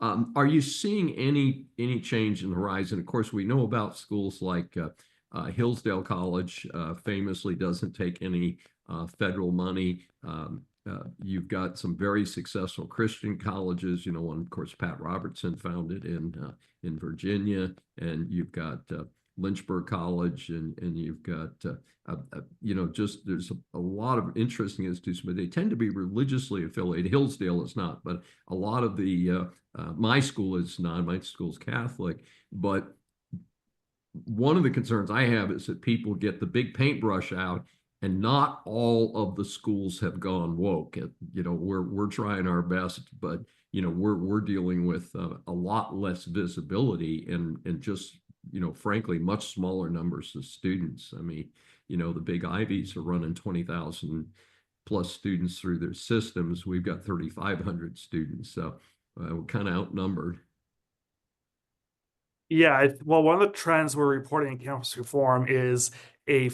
Are you seeing any change in the horizon? Of course, we know about schools like Hillsdale College, famously doesn't take any federal money. You've got some very successful Christian colleges. You know, one, of course, Pat Robertson founded in Virginia, and you've got Lynchburg College, and you've got just there's a lot of interesting institutions, but they tend to be religiously affiliated. Hillsdale is not, but a lot of the my school is not. My school's Catholic, but one of the concerns I have is that people get the big paintbrush out, and not all of the schools have gone woke. We're trying our best, but we're dealing with a lot less visibility and just frankly much smaller numbers of students. I mean, the big Ivies are running 20,000 plus students through their systems. We've got 3,500 students, so we're kind of outnumbered. Yeah, well, one of the trends we're reporting in campus reform is a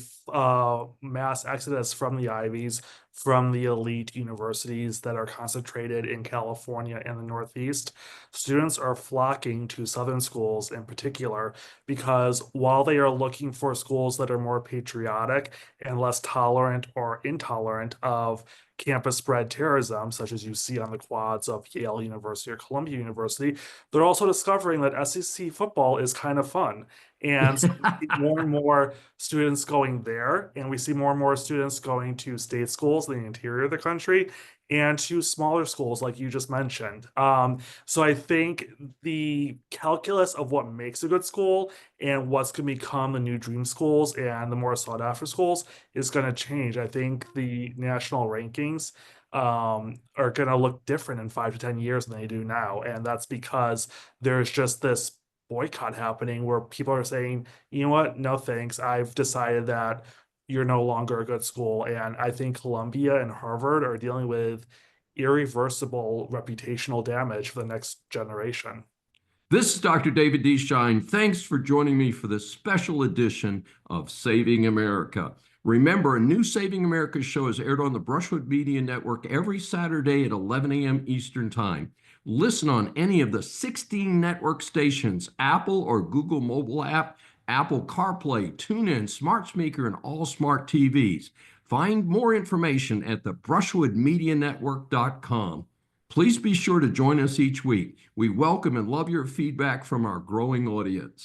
mass exodus from the Ivies, from the elite universities that are concentrated in California and the Northeast. Students are flocking to Southern schools in particular because while they are looking for schools that are more patriotic and less tolerant or intolerant of campus spread terrorism, such as you see on the quads of Yale University or Columbia University, they're also discovering that SEC football is kind of fun. And so we see more and more students going there, and we see more and more students going to state schools in the interior of the country and to smaller schools, like you just mentioned. So I think the calculus of what makes a good school and what's going to become the new dream schools and the more sought after schools is going to change. I think the national rankings are going to look different in 5 to 10 years than they do now. And that's because there's just this boycott happening where people are saying, you know what, no thanks. I've decided that you're no longer a good school. And I think Columbia and Harvard are dealing with irreversible reputational damage for the next generation. This is Dr. David D. Schein. Thanks for joining me for this special edition of Saving America. Remember, a new Saving America show is aired on the Brushwood Media Network every Saturday at 11 a.m. Eastern Time. Listen on any of the 16 network stations, Apple or Google mobile app, Apple CarPlay, TuneIn, Smart Speaker, and all smart TVs. Find more information at the brushwoodmedianetwork.com. Please be sure to join us each week. We welcome and love your feedback from our growing audience.